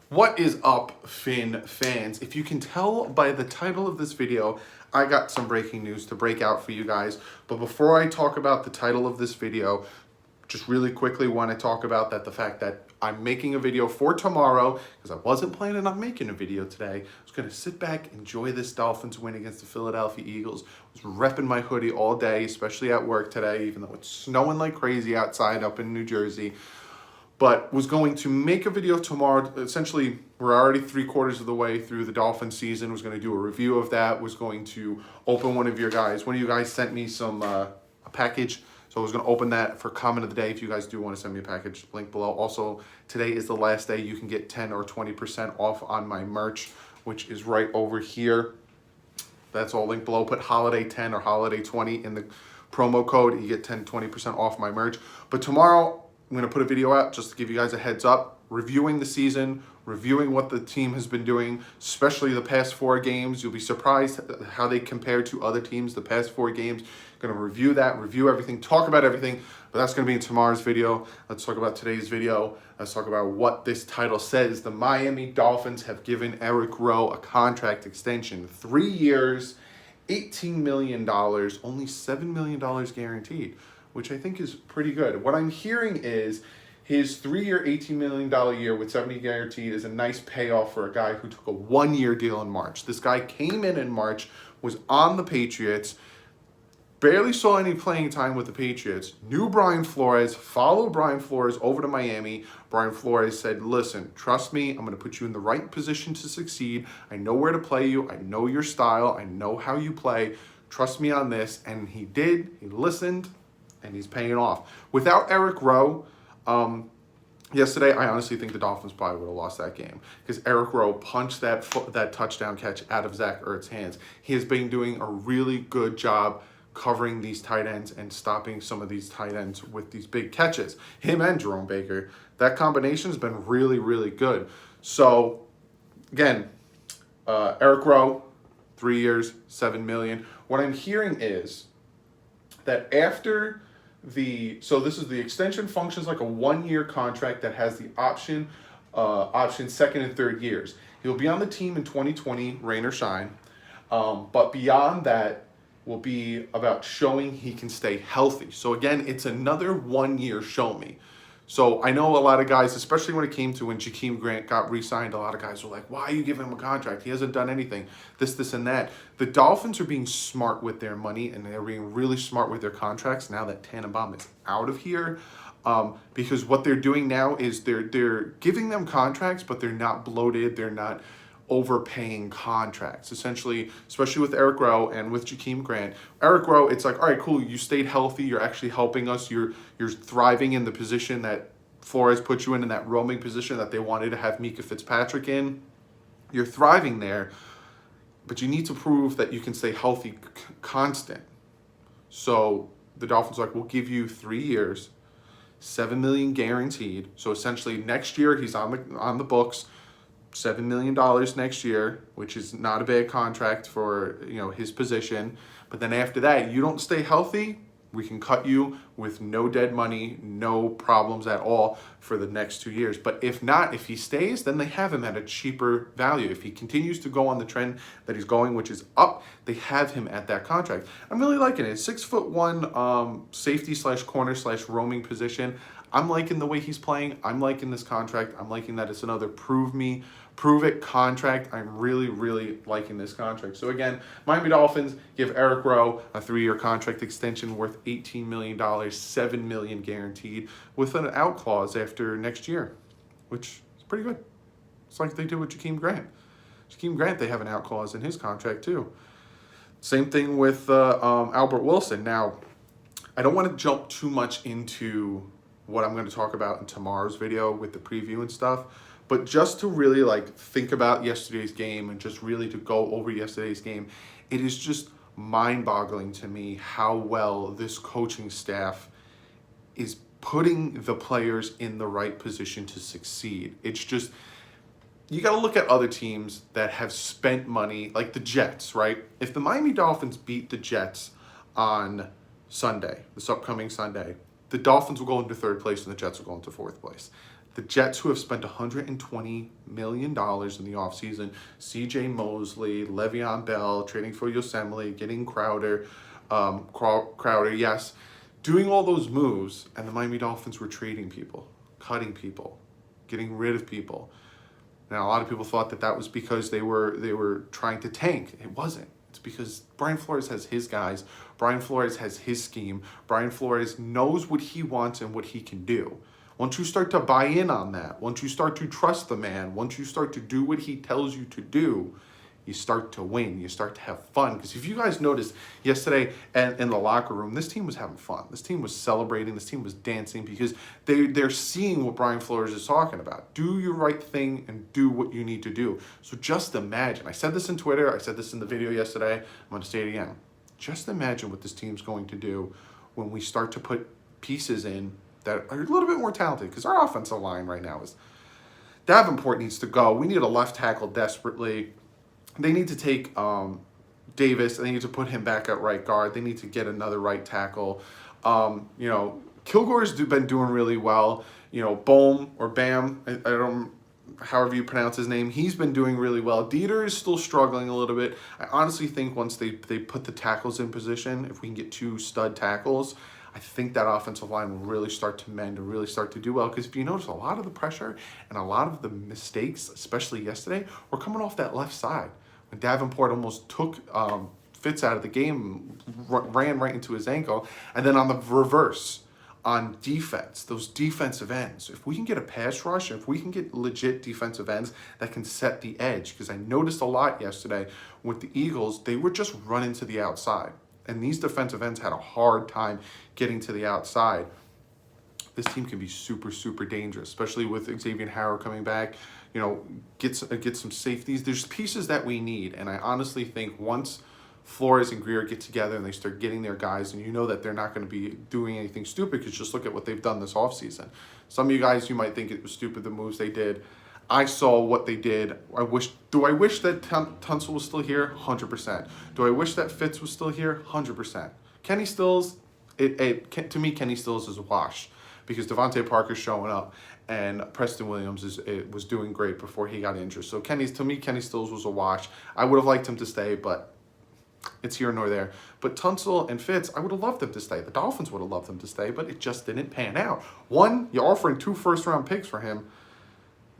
What is up, Finn fans? If you can tell by the title of this video, I got some breaking news to break out for you guys. But before I talk about the title of this video, just really quickly want to talk about the fact that I'm making a video for tomorrow because I wasn't planning on making a video today. I was going to sit back, enjoy this Dolphins win against the Philadelphia Eagles. I was repping my hoodie all day, especially at work today, even though it's snowing like crazy outside up in New Jersey. But was going to make a video tomorrow. Essentially, we're already 3/4 of the way through the Dolphin season. Was going to do a review of that. Was going to open one of you guys sent me some a package. So I was going to open that for comment of the day. If you guys do want to send me a package, link below. Also, today is the last day you can get 10 or 20% off on my merch, which is right over here. That's all linked below. Put holiday 10 or holiday 20 in the promo code. You get 10, 20% off my merch. But tomorrow, I'm going to put a video out just to give you guys a heads up, reviewing the season, reviewing what the team has been doing, especially the past 4 games. You'll be surprised how they compare to other teams the past 4 games. Going to review that, review everything, talk about everything, but that's going to be in tomorrow's video. Let's talk about today's video. Let's talk about what this title says. The Miami Dolphins have given Eric Rowe a contract extension, 3 years, $18 million, only $7 million guaranteed, which I think is pretty good. What I'm hearing is his 3-year, $18 million year with 70 guaranteed is a nice payoff for a guy who took a 1-year deal in March. This guy came in March, was on the Patriots, barely saw any playing time with the Patriots, knew Brian Flores, followed Brian Flores over to Miami. Brian Flores said, listen, trust me, I'm going to put you in the right position to succeed. I know where to play you. I know your style. I know how you play. Trust me on this. And he did. He listened. And he's paying off. Without Eric Rowe, yesterday, I honestly think the Dolphins probably would have lost that game because Eric Rowe punched that touchdown catch out of Zach Ertz's hands. He has been doing a really good job covering these tight ends and stopping some of these tight ends with these big catches. Him and Jerome Baker, that combination has been really, really good. So, again, Eric Rowe, 3 years, $7 million. What I'm hearing is that after so this is the extension functions like a 1-year contract that has the option second and third years. He'll be on the team in 2020, rain or shine. But beyond that will be about showing he can stay healthy. So again, it's another 1-year show me. So I know a lot of guys, especially when it came to when Jakeem Grant got re-signed, a lot of guys were like, why are you giving him a contract? He hasn't done anything, this, and that. The Dolphins are being smart with their money, and they're being really smart with their contracts now that Tannenbaum is out of here. Because what they're doing now is they're giving them contracts, but they're not bloated, they're not overpaying contracts, essentially, especially with Eric Rowe and with Jakeem Grant. Eric Rowe, it's like, all right, cool, you stayed healthy, you're actually helping us, you're thriving in the position that Flores put you in that roaming position that they wanted to have Mika Fitzpatrick in. You're thriving there, but you need to prove that you can stay healthy constant. So the Dolphins are like, we'll give you 3 years, $7 million guaranteed. So essentially next year he's on the books, $7 million next year, which is not a bad contract for his position. But then after that, you don't stay healthy, we can cut you with no dead money, no problems at all for the next 2 years. But if not, if he stays, then they have him at a cheaper value. If he continues to go on the trend that he's going, which is up, they have him at that contract. I'm really liking it. 6'1", safety / corner / roaming position. I'm liking the way he's playing. I'm liking this contract. I'm liking that it's another prove it contract. I'm really, really liking this contract. So again, Miami Dolphins give Eric Rowe a 3-year contract extension worth $18 million, $7 million guaranteed, with an out clause after next year, which is pretty good. It's like they did with Jakeem Grant. Jakeem Grant, they have an out clause in his contract too. Same thing with Albert Wilson. Now, I don't want to jump too much into what I'm going to talk about in tomorrow's video with the preview and stuff, but just to really think about yesterday's game and just really to go over yesterday's game, it is just mind-boggling to me how well this coaching staff is putting the players in the right position to succeed. It's just, you got to look at other teams that have spent money, like the Jets, right? If the Miami Dolphins beat the Jets on Sunday, this upcoming Sunday, the Dolphins will go into 3rd place and the Jets will go into 4th place. The Jets, who have spent $120 million in the offseason, C.J. Mosley, Le'Veon Bell, trading for Yosemite, getting Crowder, yes, doing all those moves, and the Miami Dolphins were trading people, cutting people, getting rid of people. Now, a lot of people thought that was because they were trying to tank. It wasn't. It's because Brian Flores has his guys. Brian Flores has his scheme. Brian Flores knows what he wants and what he can do. Once you start to buy in on that, once you start to trust the man, once you start to do what he tells you to do, you start to win. You start to have fun. Because if you guys noticed yesterday in the locker room, this team was having fun. This team was celebrating. This team was dancing because they're seeing what Brian Flores is talking about. Do your right thing and do what you need to do. So just imagine. I said this in Twitter. I said this in the video yesterday. I'm going to say it again. Just imagine what this team's going to do when we start to put pieces in that are a little bit more talented, because our offensive line right now is... Davenport needs to go. We need a left tackle desperately. They need to take Davis. They need to put him back at right guard. They need to get another right tackle. Kilgore's been doing really well. Bohm or Bam, I don't... however you pronounce his name, he's been doing really well. Dieter is still struggling a little bit. I honestly think once they put the tackles in position, if we can get 2 stud tackles, I think that offensive line will really start to mend and really start to do well. Because if you notice, a lot of the pressure and a lot of the mistakes, especially yesterday, were coming off that left side. When Davenport almost took Fitz out of the game, ran right into his ankle, and then on the reverse, on defense, those defensive ends, if we can get a pass rush, if we can get legit defensive ends that can set the edge, because I noticed a lot yesterday with the Eagles, they were just running to the outside. And these defensive ends had a hard time getting to the outside. This team can be super, super dangerous, especially with Xavier Howard coming back. Get some safeties. There's pieces that we need. And I honestly think once Flores and Grier get together and they start getting their guys, and that they're not going to be doing anything stupid, because just look at what they've done this offseason. Some of you guys, you might think it was stupid, the moves they did. I saw what they did. Do I wish that Tunsil was still here? 100%. Do I wish that Fitz was still here? 100%. Kenny Stills, to me, Kenny Stills is a wash, because Devontae Parker's showing up and Preston Williams was doing great before he got injured. So Kenny Stills was a wash. I would have liked him to stay, but it's here nor there. But Tunsil and Fitz, I would have loved them to stay. The Dolphins would have loved them to stay, but it just didn't pan out. One, you're offering 2 first-round picks for him.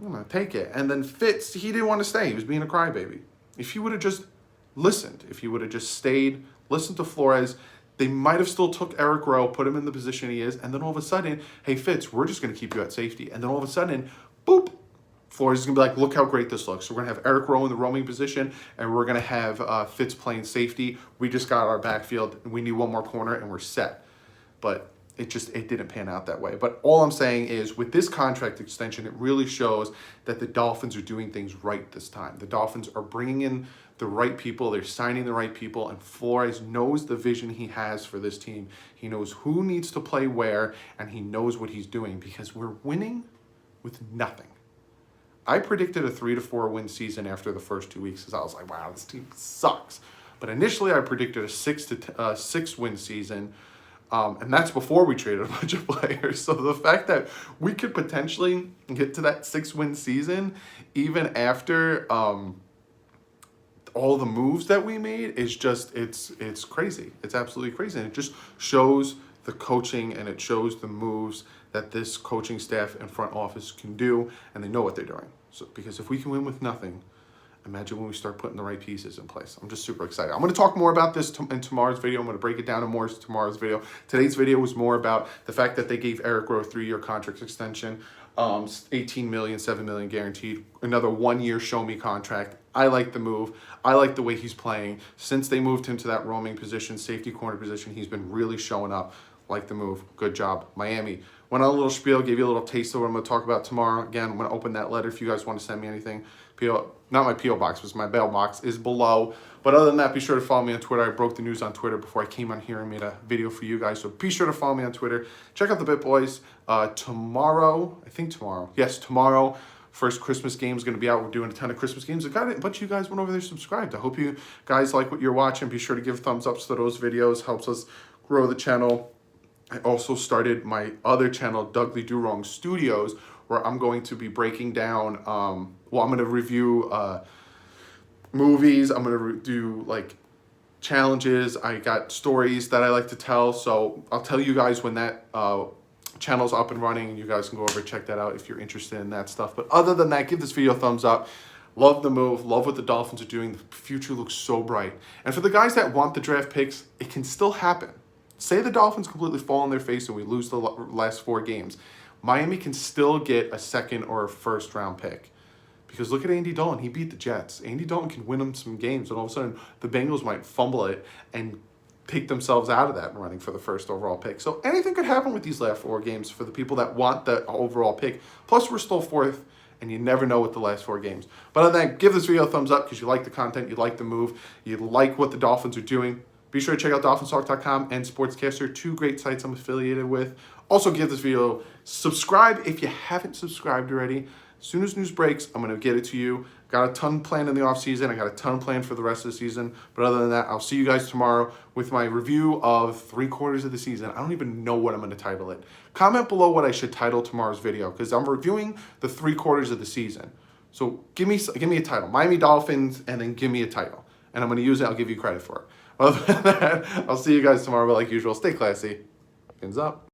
I'm going to take it. And then Fitz, he didn't want to stay. He was being a crybaby. If he would have just listened, if he would have just stayed, listened to Flores, they might have still took Eric Rowe, put him in the position he is, and then all of a sudden, hey, Fitz, we're just going to keep you at safety. And then all of a sudden, boop, Flores is going to be like, look how great this looks. So we're going to have Eric Rowe in the roaming position, and we're going to have Fitz playing safety. We just got our backfield, and we need one more corner, and we're set. But it didn't pan out that way. But all I'm saying is, with this contract extension, it really shows that the Dolphins are doing things right this time. The Dolphins are bringing in the right people. They're signing the right people. And Flores knows the vision he has for this team. He knows who needs to play where, and he knows what he's doing, because we're winning with nothing. I predicted a 3 to 4 win season after the first 2 weeks, because I was like, wow, this team sucks. But initially, I predicted a 6 win season. And that's before we traded a bunch of players. So the fact that we could potentially get to that 6-win season, even after all the moves that we made, is just, it's crazy. It's absolutely crazy. And it just shows the coaching, and it shows the moves that this coaching staff and front office can do, and they know what they're doing. So, because if we can win with nothing, imagine when we start putting the right pieces in place. I'm just super excited. I'm going to talk more about this in tomorrow's video. I'm going to break it down in more tomorrow's video. Today's video was more about the fact that they gave Eric Rowe a 3-year contract extension, $18 million, $7 million guaranteed, another 1-year show-me contract. I like the move. I like the way he's playing. Since they moved him to that roaming position, safety corner position, he's been really showing up. Like the move. Good job. Miami. Went on a little spiel, gave you a little taste of what I'm going to talk about tomorrow. Again, I'm going to open that letter if you guys want to send me anything. Not my P.O. box, but my bail box is below. But other than that, be sure to follow me on Twitter. I broke the news on Twitter before I came on here and made a video for you guys. So be sure to follow me on Twitter. Check out the Bit Boys. Tomorrow, first Christmas game is going to be out. We're doing a ton of Christmas games. I got a bunch of you guys went over there subscribed. I hope you guys like what you're watching. Be sure to give thumbs ups to those videos. Helps us grow the channel. I also started my other channel, DouglieDoWrong Studios, where I'm going to be breaking down, I'm going to review movies. I'm going to do like challenges. I got stories that I like to tell. So I'll tell you guys when that channel's up and running, and you guys can go over and check that out if you're interested in that stuff. But other than that, give this video a thumbs up. Love the move. Love what the Dolphins are doing. The future looks so bright. And for the guys that want the draft picks, it can still happen. Say the Dolphins completely fall on their face and we lose the last 4 games. Miami can still get a second or a first round pick. Because look at Andy Dalton. He beat the Jets. Andy Dalton can win them some games, and all of a sudden the Bengals might fumble it and take themselves out of that running for the first overall pick. So anything could happen with these last 4 games for the people that want the overall pick. Plus, we're still 4th, and you never know with the last 4 games. But other than that, give this video a thumbs up because you like the content, you like the move, you like what the Dolphins are doing. Be sure to check out DolphinsTalk.com and Sportscaster, 2 great sites I'm affiliated with. Also, give this video, subscribe if you haven't subscribed already. As soon as news breaks, I'm going to get it to you. Got a ton planned in the offseason. I got a ton planned for the rest of the season. But other than that, I'll see you guys tomorrow with my review of 3/4 of the season. I don't even know what I'm going to title it. Comment below what I should title tomorrow's video because I'm reviewing the 3/4 of the season. So give me a title. Miami Dolphins, and then give me a title. And I'm going to use it. I'll give you credit for it. Other than that, I'll see you guys tomorrow. But like usual, stay classy. Fins up.